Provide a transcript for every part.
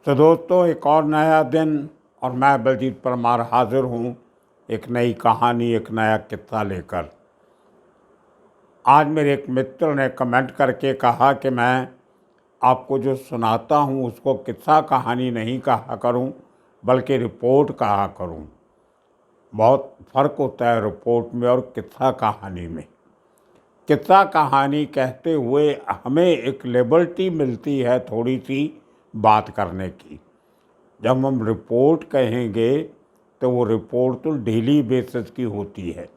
तो दोस्तों, एक और नया दिन और मैं बलजीत परमार हाजिर हूँ एक नई कहानी, एक नया किस्सा लेकर। आज मेरे एक मित्र ने कमेंट करके कहा कि मैं आपको जो सुनाता हूँ उसको किस्सा कहानी नहीं कहा करूँ बल्कि रिपोर्ट कहा करूँ। बहुत फ़र्क होता है रिपोर्ट में और किस्सा कहानी में। किस्सा कहानी कहते हुए हमें एक लिबर्टी मिलती है थोड़ी सी बात करने की। जब हम रिपोर्ट कहेंगे तो वो रिपोर्ट तो डेली बेसिस की होती है।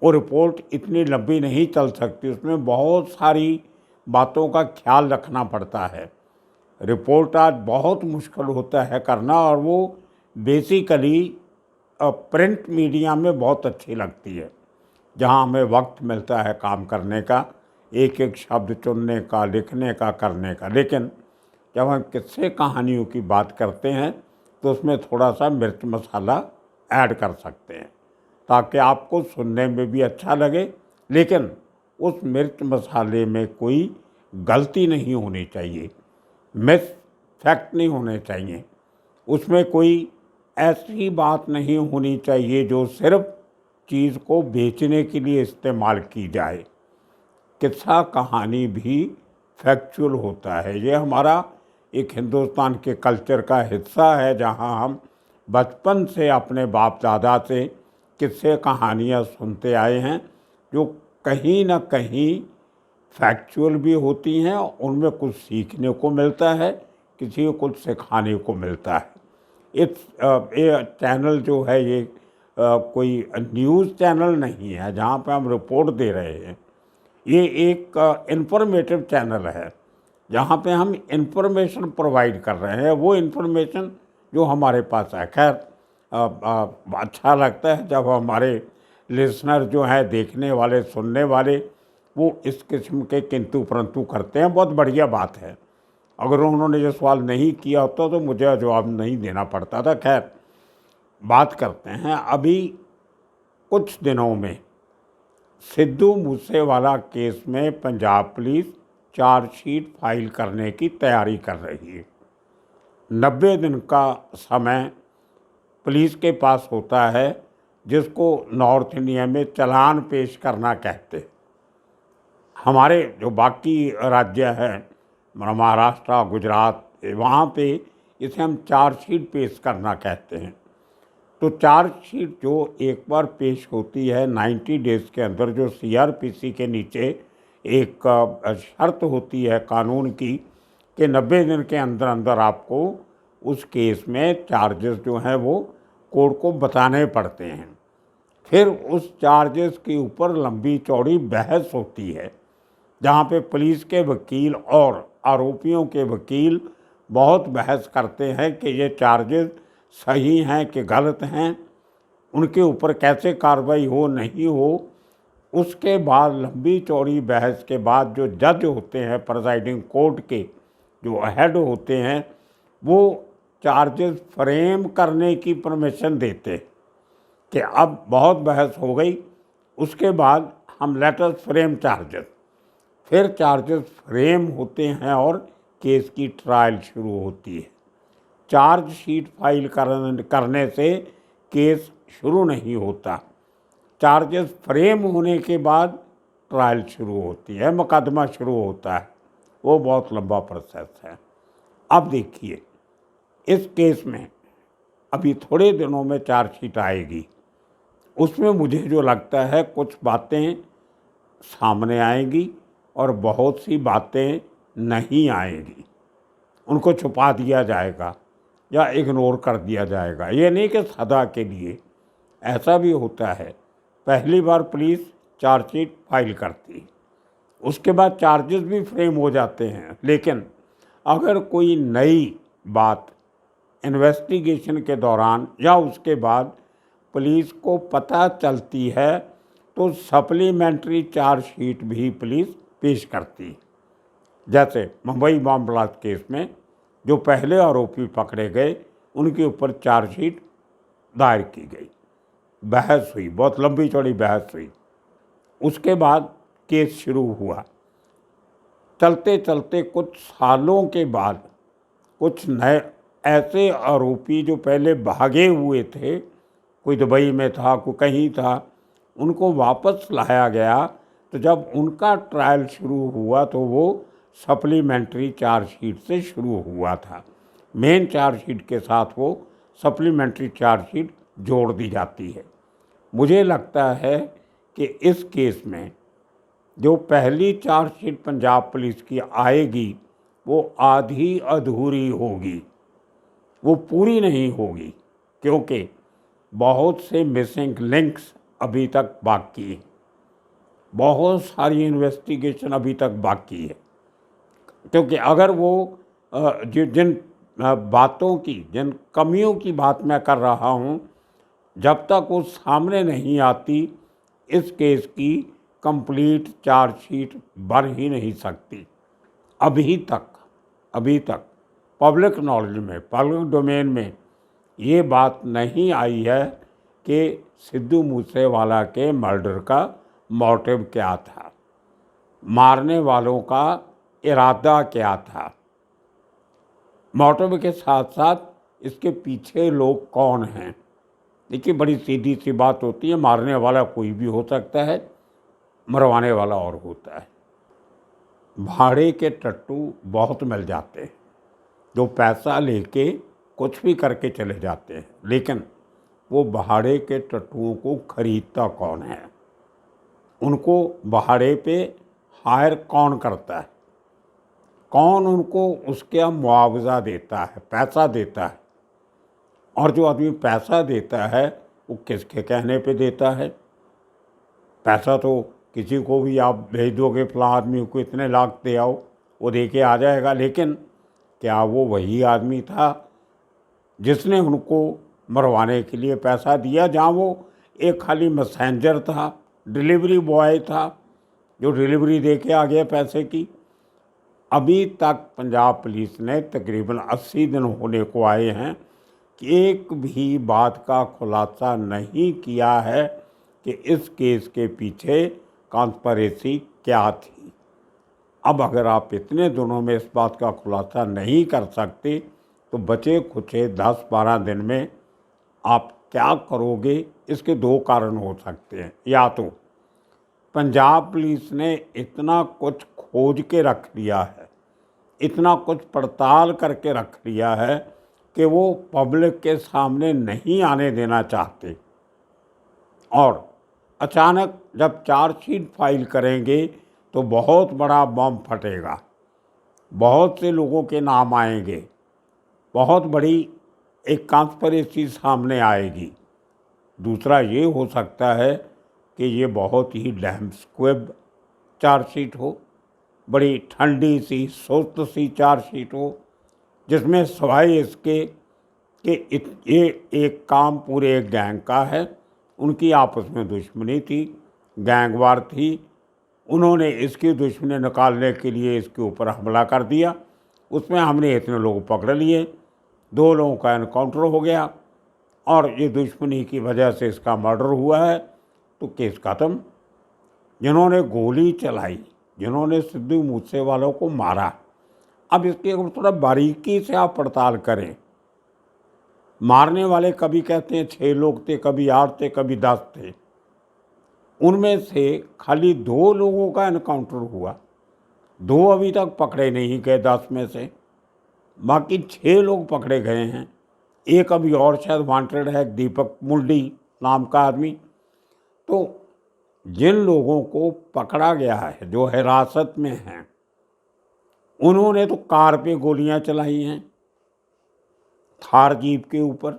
वो रिपोर्ट इतनी लंबी नहीं चल सकती, उसमें बहुत सारी बातों का ख्याल रखना पड़ता है। रिपोर्ट आज बहुत मुश्किल होता है करना और वो बेसिकली प्रिंट मीडिया में बहुत अच्छी लगती है, जहाँ हमें वक्त मिलता है काम करने का, एक एक शब्द चुनने का, लिखने का, करने का। लेकिन जब हम किस्से कहानियों की बात करते हैं तो उसमें थोड़ा सा मिर्च मसाला ऐड कर सकते हैं ताकि आपको सुनने में भी अच्छा लगे, लेकिन उस मिर्च मसाले में कोई गलती नहीं होनी चाहिए, मिस फैक्ट नहीं होने चाहिए, उसमें कोई ऐसी बात नहीं होनी चाहिए जो सिर्फ चीज़ को बेचने के लिए इस्तेमाल की जाए। किस्सा कहानी भी फैक्चुअल होता है। ये हमारा एक हिंदुस्तान के कल्चर का हिस्सा है, जहाँ हम बचपन से अपने बाप दादा से किस्से कहानियाँ सुनते आए हैं जो कहीं ना कहीं फैक्चुअल भी होती हैं, उनमें कुछ सीखने को मिलता है, किसी को कुछ सिखाने को मिलता है। ये चैनल जो है ये कोई न्यूज़ चैनल नहीं है जहाँ पे हम रिपोर्ट दे रहे हैं। ये एक इंफॉर्मेटिव चैनल है जहाँ पे हम इंफॉर्मेशन प्रोवाइड कर रहे हैं, वो इंफॉर्मेशन जो हमारे पास है। खैर, अच्छा लगता है जब हमारे लिसनर जो हैं, देखने वाले, सुनने वाले, वो इस किस्म के किंतु परंतु करते हैं। बहुत बढ़िया बात है। अगर उन्होंने ये सवाल नहीं किया होता तो मुझे जवाब नहीं देना पड़ता था। खैर, बात करते हैं। अभी कुछ दिनों में सिद्धू मूसेवाला केस में पंजाब पुलिस चार्जशीट फाइल करने की तैयारी कर रही है। 90 दिन का समय पुलिस के पास होता है, जिसको नॉर्थ इंडिया में चालान पेश करना कहते हैं। हमारे जो बाकी राज्य हैं, महाराष्ट्र, गुजरात, वहाँ पे इसे हम चार्जशीट पेश करना कहते हैं। तो चार्जशीट जो एक बार पेश होती है 90 डेज़ के अंदर, जो CRPC के नीचे एक शर्त होती है कानून की कि 90 दिन के अंदर अंदर आपको उस केस में चार्जेस जो हैं वो कोर्ट को बताने पड़ते हैं। फिर उस चार्जेस के ऊपर लंबी चौड़ी बहस होती है, जहाँ पे पुलिस के वकील और आरोपियों के वकील बहुत बहस करते हैं कि ये चार्जेस सही हैं कि गलत हैं, उनके ऊपर कैसे कार्रवाई हो, नहीं हो। उसके बाद लंबी चौड़ी बहस के बाद जो जज होते हैं प्रिजाइडिंग कोर्ट के, जो हेड होते हैं, वो चार्जेस फ्रेम करने की परमिशन देते कि अब बहुत बहस हो गई, उसके बाद हम लेट अस फ्रेम चार्जेस। फिर चार्जेस फ्रेम होते हैं और केस की ट्रायल शुरू होती है। चार्जशीट फाइल करने से केस शुरू नहीं होता। चार्जेस फ्रेम होने के बाद ट्रायल शुरू होती है, मुकदमा शुरू होता है। वो बहुत लंबा प्रोसेस है। अब देखिए, इस केस में अभी थोड़े दिनों में चार्जशीट आएगी। उसमें मुझे जो लगता है कुछ बातें सामने आएंगी और बहुत सी बातें नहीं आएंगी। उनको छुपा दिया जाएगा या इग्नोर कर दिया जाएगा। ये नहीं कि सदा के लिए, ऐसा भी होता है। पहली बार पुलिस चार्जशीट फाइल करती, उसके बाद चार्जेस भी फ्रेम हो जाते हैं, लेकिन अगर कोई नई बात इन्वेस्टिगेशन के दौरान या उसके बाद पुलिस को पता चलती है तो सप्लीमेंट्री चार्जशीट भी पुलिस पेश करती है। जैसे मुंबई बॉम्ब ब्लास्ट केस में जो पहले आरोपी पकड़े गए, उनके ऊपर चार्जशीट दायर की गई, बहस हुई, बहुत लंबी चौड़ी बहस हुई। उसके बाद केस शुरू हुआ। चलते चलते कुछ सालों के बाद कुछ नए ऐसे आरोपी जो पहले भागे हुए थे, कोई दुबई में था, कोई कहीं था, उनको वापस लाया गया। तो जब उनका ट्रायल शुरू हुआ तो वो सप्लीमेंट्री चार्जशीट से शुरू हुआ था। मेन चार्जशीट के साथ वो सप्लीमेंट्री चार्जशीट जोड़ दी जाती है। मुझे लगता है कि इस केस में जो पहली चार्जशीट पंजाब पुलिस की आएगी वो आधी अधूरी होगी, वो पूरी नहीं होगी, क्योंकि बहुत से मिसिंग लिंक्स अभी तक बाकी हैं, बहुत सारी इन्वेस्टिगेशन अभी तक बाकी है। क्योंकि अगर वो जिन बातों की, जिन कमियों की बात मैं कर रहा हूँ, जब तक वो सामने नहीं आती, इस केस की कंप्लीट चार्जशीट बन ही नहीं सकती। अभी तक पब्लिक नॉलेज में, पब्लिक डोमेन में ये बात नहीं आई है कि सिद्धू मूसेवाला के मर्डर का मोटिव क्या था, मारने वालों का इरादा क्या था, मोटिव के साथ साथ इसके पीछे लोग कौन हैं। देखिए, बड़ी सीधी सी बात होती है, मारने वाला कोई भी हो सकता है, मरवाने वाला और होता है। भाड़े के टट्टू बहुत मिल जाते हैं जो पैसा लेके कुछ भी करके चले जाते हैं, लेकिन वो भाड़े के टट्टुओं को खरीदता कौन है, उनको भाड़े पे हायर कौन करता है, कौन उनको उसका मुआवजा देता है, पैसा देता है, और जो आदमी पैसा देता है वो किसके कहने पे देता है। पैसा तो किसी को भी आप भेज दोगे, फलां आदमी को इतने लाख दे आओ, वो दे के आ जाएगा, लेकिन क्या वो वही आदमी था जिसने उनको मरवाने के लिए पैसा दिया, जहाँ वो एक खाली मैसेंजर था, डिलीवरी बॉय था जो डिलीवरी दे के आ गया पैसे की। अभी तक पंजाब पुलिस ने तकरीबन 80 दिन होने को आए हैं कि एक भी बात का खुलासा नहीं किया है कि इस केस के पीछे कॉन्स्पिरेसी क्या थी। अब अगर आप इतने दिनों में इस बात का खुलासा नहीं कर सकते तो बचे खुचे 10-12 दिन में आप क्या करोगे, इसके दो कारण हो सकते हैं। या तो पंजाब पुलिस ने इतना कुछ खोज के रख लिया है, इतना कुछ पड़ताल करके रख लिया है कि वो पब्लिक के सामने नहीं आने देना चाहते, और अचानक जब चार्जशीट फाइल करेंगे तो बहुत बड़ा बम फटेगा, बहुत से लोगों के नाम आएंगे, बहुत बड़ी एक कॉन्स्पिरेसी सामने आएगी। दूसरा ये हो सकता है कि ये बहुत ही डैम स्क्विब चार्जशीट हो, बड़ी ठंडी सी सुस्त सी चार्जशीट हो, जिसमें सवाए इसके कि ये एक काम पूरे एक गैंग का है, उनकी आपस में दुश्मनी थी, गैंगवार थी, उन्होंने इसकी दुश्मनी निकालने के लिए इसके ऊपर हमला कर दिया, उसमें हमने इतने लोग पकड़ लिए, 2 लोगों का एनकाउंटर हो गया और ये दुश्मनी की वजह से इसका मर्डर हुआ है, तो केस खत्म। जिन्होंने गोली चलाई, जिन्होंने सिद्धू मूसेवालों को मारा, अब इसकी अगर थोड़ा बारीकी से आप पड़ताल करें, मारने वाले कभी कहते हैं 6 लोग थे, कभी 8 थे, कभी 10 थे, उनमें से खाली 2 लोगों का एनकाउंटर हुआ, 2 अभी तक पकड़े नहीं गए 10 में से, बाकी 6 लोग पकड़े गए हैं। एक अभी और शायद वांटेड है, दीपक मुंडी नाम का आदमी। तो जिन लोगों को पकड़ा गया है, जो हिरासत में हैं, उन्होंने तो कार पे गोलियां चलाई हैं, थार जीप के ऊपर,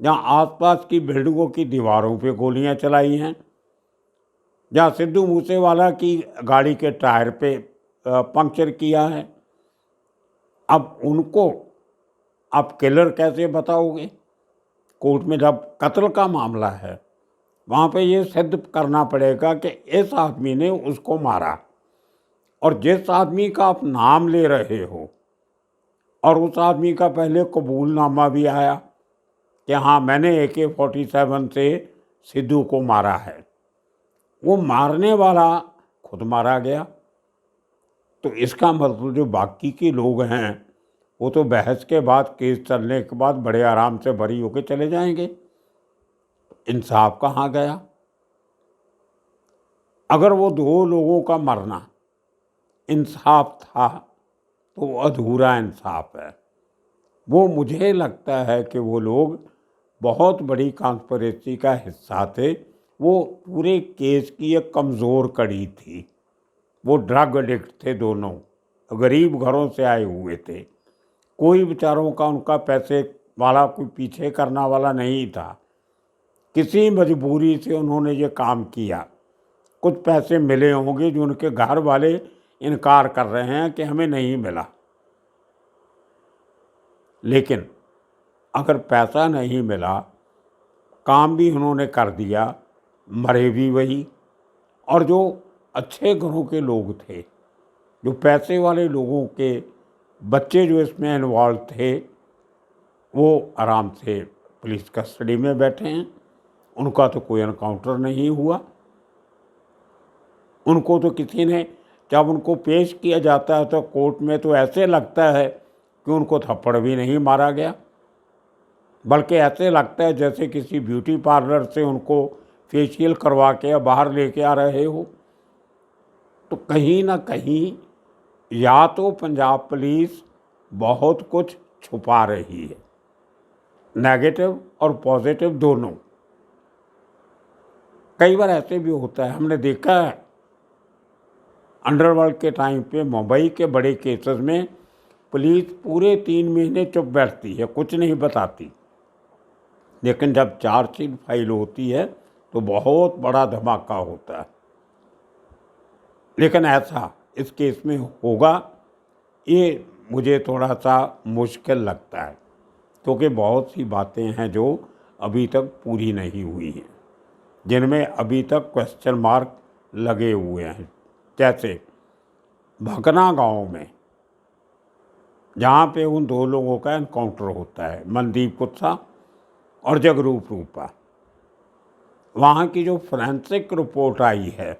जहाँ आसपास की बिल्डिंगों की दीवारों पे गोलियां चलाई हैं, जहाँ सिद्धू मूसेवाला की गाड़ी के टायर पे पंक्चर किया है। अब उनको आप किलर कैसे बताओगे? कोर्ट में जब कत्ल का मामला है, वहाँ पे ये सिद्ध करना पड़ेगा कि इस आदमी ने उसको मारा, और जिस आदमी का आप नाम ले रहे हो, और उस आदमी का पहले कबूलनामा भी आया कि हाँ मैंने AK-47 से सिद्धू को मारा है, वो मारने वाला खुद मारा गया। तो इसका मतलब जो बाकी के लोग हैं वो तो बहस के बाद, केस चलने के बाद बड़े आराम से बरी होके चले जाएंगे। इंसाफ कहाँ गया? अगर वो 2 लोगों का मरना इंसाफ था तो वो अधूरा इंसाफ है। वो मुझे लगता है कि वो लोग बहुत बड़ी कॉन्स्पिरेसी का हिस्सा थे। वो पूरे केस की एक कमज़ोर कड़ी थी। वो ड्रग एडिक्ट थे दोनों, गरीब घरों से आए हुए थे। कोई बेचारों का उनका पैसे वाला कोई पीछे करना वाला नहीं था। किसी मजबूरी से उन्होंने ये काम किया। कुछ पैसे मिले होंगे जो उनके घर वाले इनकार कर रहे हैं कि हमें नहीं मिला। लेकिन अगर पैसा नहीं मिला, काम भी उन्होंने कर दिया, मरे भी वही। और जो अच्छे घरों के लोग थे, जो पैसे वाले लोगों के बच्चे जो इसमें इन्वॉल्व थे, वो आराम से पुलिस कस्टडी में बैठे हैं। उनका तो कोई एनकाउंटर नहीं हुआ। उनको तो किसी ने, जब उनको पेश किया जाता है तो कोर्ट में, तो ऐसे लगता है कि उनको थप्पड़ भी नहीं मारा गया, बल्कि ऐसे लगता है जैसे किसी ब्यूटी पार्लर से उनको फेशियल करवा के बाहर लेके आ रहे हो। तो कहीं ना कहीं या तो पंजाब पुलिस बहुत कुछ छुपा रही है, नेगेटिव और पॉजिटिव दोनों। कई बार ऐसे भी होता है, हमने देखा है अंडरवर्ल्ड के टाइम पे मुंबई के बड़े केसेस में पुलिस पूरे 3 महीने चुप बैठती है, कुछ नहीं बताती। लेकिन जब चार्जशीट फाइल होती है तो बहुत बड़ा धमाका होता है। लेकिन ऐसा इस केस में होगा, ये मुझे थोड़ा सा मुश्किल लगता है, क्योंकि बहुत सी बातें हैं जो अभी तक पूरी नहीं हुई हैं, जिनमें अभी तक क्वेश्चन मार्क लगे हुए हैं। जैसे भकना गांव में, जहाँ पे उन 2 लोगों का एनकाउंटर होता है, मनदीप कुत्सा और जगरूप रूपा, वहाँ की जो फोरेंसिक रिपोर्ट आई है,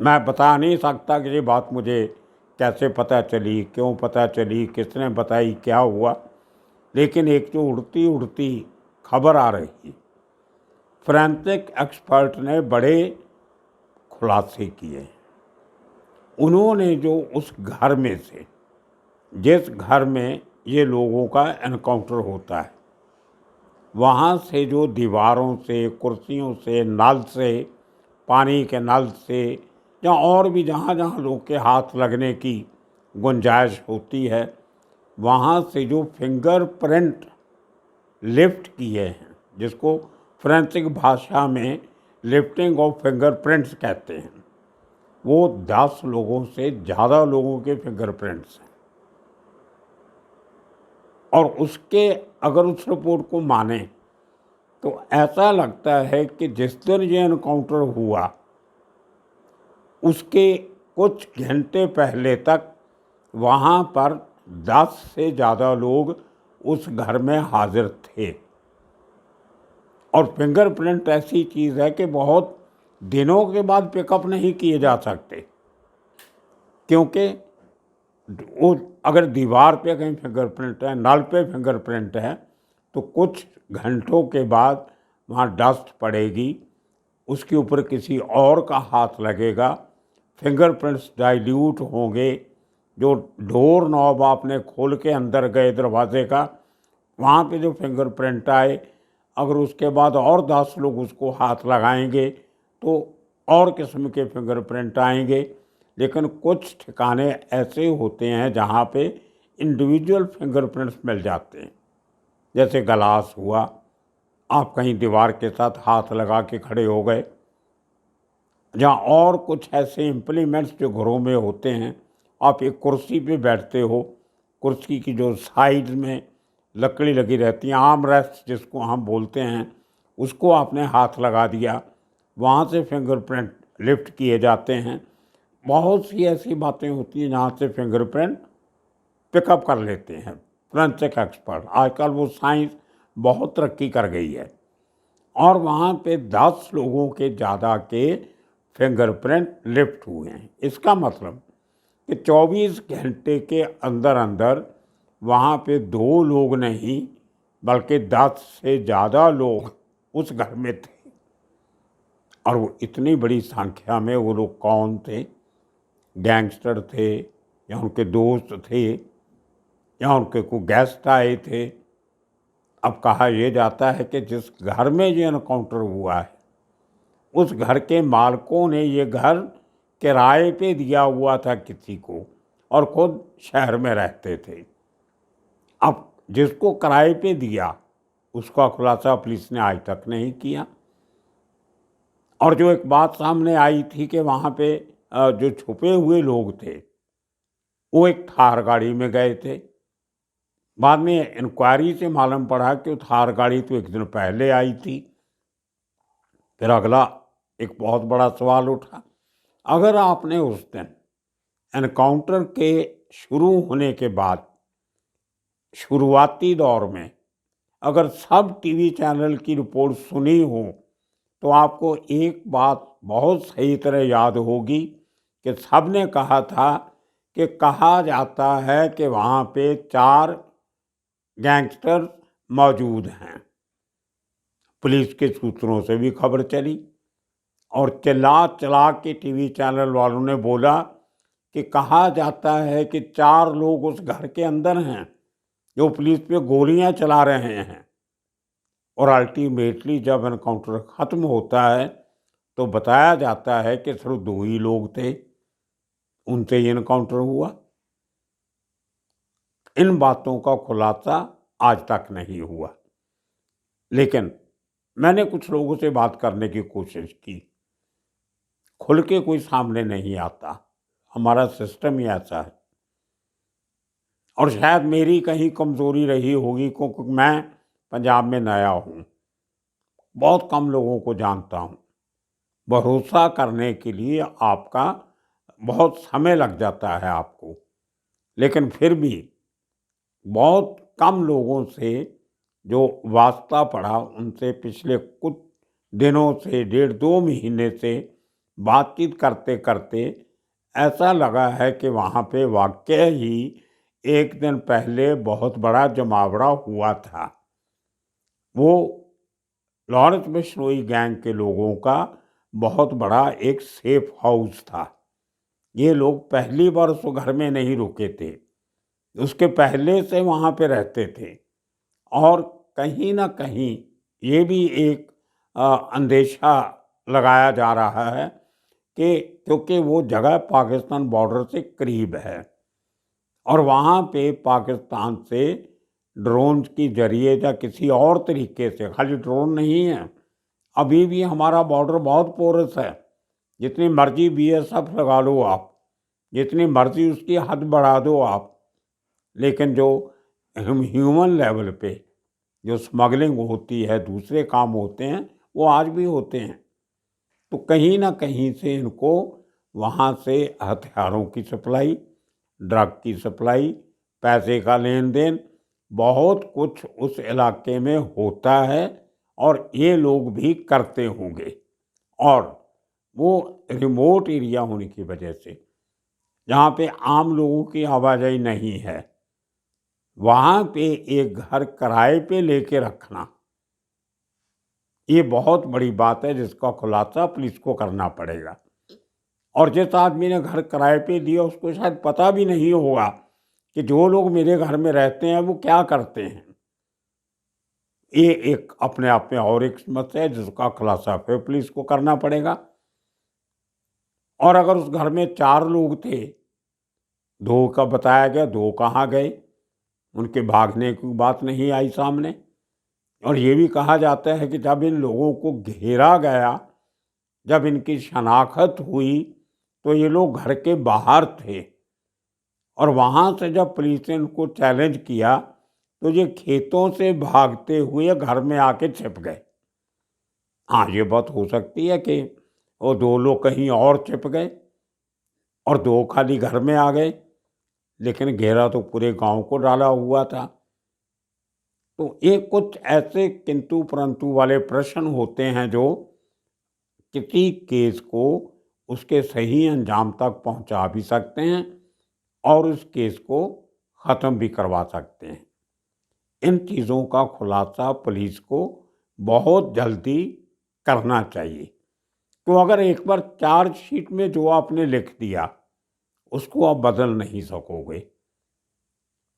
मैं बता नहीं सकता कि ये बात मुझे कैसे पता चली, क्यों पता चली, किसने बताई, क्या हुआ। लेकिन एक जो उड़ती उड़ती खबर आ रही, फोरेंसिक एक्सपर्ट ने बड़े खुलासे किए। उन्होंने जो उस घर में से, जिस घर में ये लोगों का एनकाउंटर होता है, वहाँ से जो दीवारों से, कुर्सियों से, नल से, पानी के नल से, या और भी जहाँ जहाँ लोग के हाथ लगने की गुंजाइश होती है, वहाँ से जो फिंगरप्रिंट लिफ्ट किए हैं, जिसको फोरेंसिक भाषा में लिफ्टिंग ऑफ फिंगरप्रिंट्स कहते हैं, वो 10 लोगों से ज़्यादा लोगों के फिंगरप्रिंट्स हैं। और उसके अगर उस रिपोर्ट को माने तो ऐसा लगता है कि जिस दिन ये एनकाउंटर हुआ उसके कुछ घंटे पहले तक वहाँ पर 10 से ज़्यादा लोग उस घर में हाजिर थे। और फिंगरप्रिंट ऐसी चीज़ है कि बहुत दिनों के बाद पिकअप नहीं किए जा सकते, क्योंकि वो अगर दीवार पे कहीं फिंगरप्रिंट है, नल पे फिंगरप्रिंट है, तो कुछ घंटों के बाद वहाँ डस्ट पड़ेगी, उसके ऊपर किसी और का हाथ लगेगा, फिंगरप्रिंट्स डाइल्यूट होंगे। जो डोर नॉब आपने खोल के अंदर गए दरवाजे का, वहाँ पे जो फिंगरप्रिंट आए, अगर उसके बाद और 10 लोग उसको हाथ लगाएंगे तो और किस्म के फिंगरप्रिंट आएंगे। लेकिन कुछ ठिकाने ऐसे होते हैं जहाँ पे इंडिविजुअल फिंगरप्रिंट्स मिल जाते हैं। जैसे गलास हुआ, आप कहीं दीवार के साथ हाथ लगा के खड़े हो गए, जहाँ और कुछ ऐसे इम्प्लीमेंट्स जो घरों में होते हैं, आप एक कुर्सी पे बैठते हो, कुर्सी की जो साइड में लकड़ी लगी रहती है, आर्म रेस्ट जिसको हम बोलते हैं, उसको आपने हाथ लगा दिया, वहाँ से फिंगरप्रिंट लिफ्ट किए जाते हैं। बहुत सी ऐसी बातें होती हैं जहाँ से फिंगरप्रिंट पिकअप कर लेते हैं फोरेंसिक एक्सपर्ट। आजकल वो साइंस बहुत तरक्की कर गई है, और वहाँ पे 10 लोगों के ज़्यादा के फिंगरप्रिंट लिफ्ट हुए हैं। इसका मतलब कि 24 घंटे के अंदर अंदर वहाँ पे 2 लोग नहीं बल्कि 10 से ज़्यादा लोग उस घर में थे। और वो इतनी बड़ी संख्या में, वो लोग कौन थे? गैंगस्टर थे या उनके दोस्त थे या उनके कोई गेस्ट आए थे? अब कहा यह जाता है कि जिस घर में ये एनकाउंटर हुआ है उस घर के मालिकों ने ये घर किराए पे दिया हुआ था किसी को और खुद शहर में रहते थे। अब जिसको किराए पे दिया उसका खुलासा पुलिस ने आज तक नहीं किया। और जो एक बात सामने आई थी कि वहाँ पे जो छुपे हुए लोग थे वो एक थार गाड़ी में गए थे। बाद में इंक्वायरी से मालूम पड़ा कि वो थार गाड़ी तो एक दिन पहले आई थी। फिर अगला एक बहुत बड़ा सवाल उठा, अगर आपने उस दिन एनकाउंटर के शुरू होने के बाद शुरुआती दौर में अगर सब टीवी चैनल की रिपोर्ट सुनी हो तो आपको एक बात बहुत सही तरह याद होगी कि सब ने कहा था कि कहा जाता है कि वहाँ पे 4 गैंगस्टर मौजूद हैं। पुलिस के सूत्रों से भी खबर चली और चिल्ला चिल्ला के टीवी चैनल वालों ने बोला कि कहा जाता है कि 4 लोग उस घर के अंदर हैं जो पुलिस पे गोलियां चला रहे हैं। और अल्टीमेटली जब एनकाउंटर ख़त्म होता है तो बताया जाता है कि सिर्फ 2 ही लोग थे, उनसे ही एनकाउंटर हुआ। इन बातों का खुलासा आज तक नहीं हुआ, लेकिन मैंने कुछ लोगों से बात करने की कोशिश की। खुल के कोई सामने नहीं आता, हमारा सिस्टम ही ऐसा है। और शायद मेरी कहीं कमज़ोरी रही होगी क्योंकि मैं पंजाब में नया हूँ, बहुत कम लोगों को जानता हूँ। भरोसा करने के लिए आपका बहुत समय लग जाता है आपको, लेकिन फिर भी बहुत कम लोगों से जो वास्ता पड़ा उनसे पिछले कुछ दिनों से 1.5-2 महीने से बातचीत करते करते ऐसा लगा है कि वहाँ पे वाकई ही एक दिन पहले बहुत बड़ा जमावड़ा हुआ था। वो लॉरेंस बिश्नोई गैंग के लोगों का बहुत बड़ा एक सेफ हाउस था। ये लोग पहली बार उस घर में नहीं रुके थे, उसके पहले से वहाँ पे रहते थे। और कहीं ना कहीं ये भी एक अंदेशा लगाया जा रहा है कि क्योंकि वो जगह पाकिस्तान बॉर्डर से करीब है और वहाँ पे पाकिस्तान से ड्रोन के जरिए या किसी और तरीके से, खाली ड्रोन नहीं है, अभी भी हमारा बॉर्डर बहुत पोरस है। जितनी मर्जी बीएसएफ लगा लो आप, जितनी मर्जी उसकी हद बढ़ा दो आप, लेकिन जो ह्यूमन लेवल पे जो स्मगलिंग होती है, दूसरे काम होते हैं, वो आज भी होते हैं। तो कहीं ना कहीं से इनको वहाँ से हथियारों की सप्लाई, ड्रग की सप्लाई, पैसे का लेन देन, बहुत कुछ उस इलाके में होता है और ये लोग भी करते होंगे। और वो रिमोट एरिया होने की वजह से जहाँ पे आम लोगों की आवाजाही नहीं है, वहाँ पे एक घर किराए पे लेके रखना ये बहुत बड़ी बात है जिसका खुलासा पुलिस को करना पड़ेगा। और जिस आदमी ने घर किराए पे दिया उसको शायद पता भी नहीं होगा कि जो लोग मेरे घर में रहते हैं वो क्या करते हैं। ये एक अपने आप में और एक समस्या है जिसका खुलासा फिर पुलिस को करना पड़ेगा। और अगर उस घर में 4 लोग थे, 2 का बताया गया, 2 कहाँ गए, उनके भागने की बात नहीं आई सामने। और ये भी कहा जाता है कि जब इन लोगों को घेरा गया, जब इनकी शनाख्त हुई तो ये लोग घर के बाहर थे और वहाँ से जब पुलिस ने इनको चैलेंज किया तो ये खेतों से भागते हुए घर में आके छिप गए। हाँ, ये बात हो सकती है कि वो 2 लोग कहीं और छिप गए और 2 खाली घर में आ गए, लेकिन घेरा तो पूरे गांव को डाला हुआ था। तो ये कुछ ऐसे किंतु परंतु वाले प्रश्न होते हैं जो किसी केस को उसके सही अंजाम तक पहुंचा भी सकते हैं और उस केस को ख़त्म भी करवा सकते हैं। इन चीज़ों का खुलासा पुलिस को बहुत जल्दी करना चाहिए। तो अगर एक बार चार्जशीट में जो आपने लिख दिया उसको आप बदल नहीं सकोगे।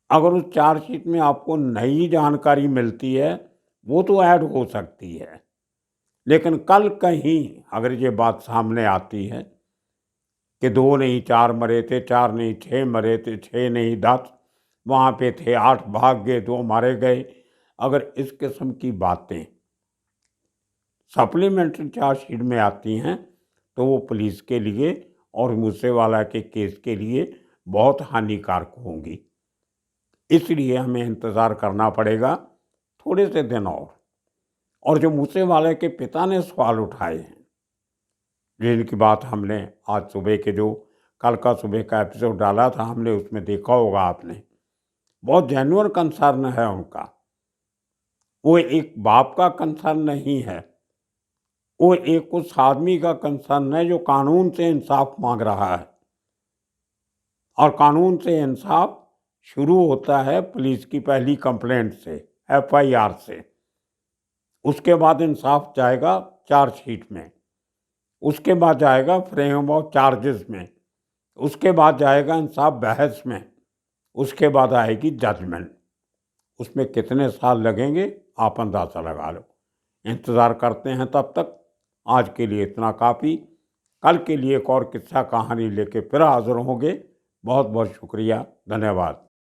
अगर उस चार्जशीट में आपको नई जानकारी मिलती है वो तो ऐड हो सकती है, लेकिन कल कहीं अगर ये बात सामने आती है कि 2 नहीं 4 मरे थे, 4 नहीं 6 मरे थे, 6 नहीं 10 वहाँ पे थे, 8 भाग गए, 2 मारे गए, अगर इस किस्म की बातें सप्लीमेंट्री चार्जशीट में आती हैं तो वो पुलिस के लिए और मूसेवाला के केस के लिए बहुत हानिकारक होंगी। इसलिए हमें इंतज़ार करना पड़ेगा थोड़े से दिन और जो मूसेवाले के पिता ने सवाल उठाए हैं, जिनकी बात हमने आज सुबह के जो कल का सुबह का एपिसोड डाला था हमने उसमें देखा होगा आपने, बहुत जेन्युइन कंसर्न है उनका। वो एक बाप का कंसर्न नहीं है, वो एक उस आदमी का कंसर्न है जो कानून से इंसाफ मांग रहा है। और कानून से इंसाफ शुरू होता है पुलिस की पहली कंप्लेंट से, एफआईआर से। उसके बाद इंसाफ जाएगा चार्जशीट में, उसके बाद जाएगा फ्रेम ऑफ चार्जेस में, उसके बाद जाएगा इंसाफ बहस में, उसके बाद आएगी जजमेंट। उसमें कितने साल लगेंगे आप अंदाज़ा लगा लो। इंतज़ार करते हैं तब तक। आज के लिए इतना काफ़ी। कल के लिए एक और किस्सा कहानी लेके फिर हाज़िर होंगे। बहुत बहुत शुक्रिया, धन्यवाद।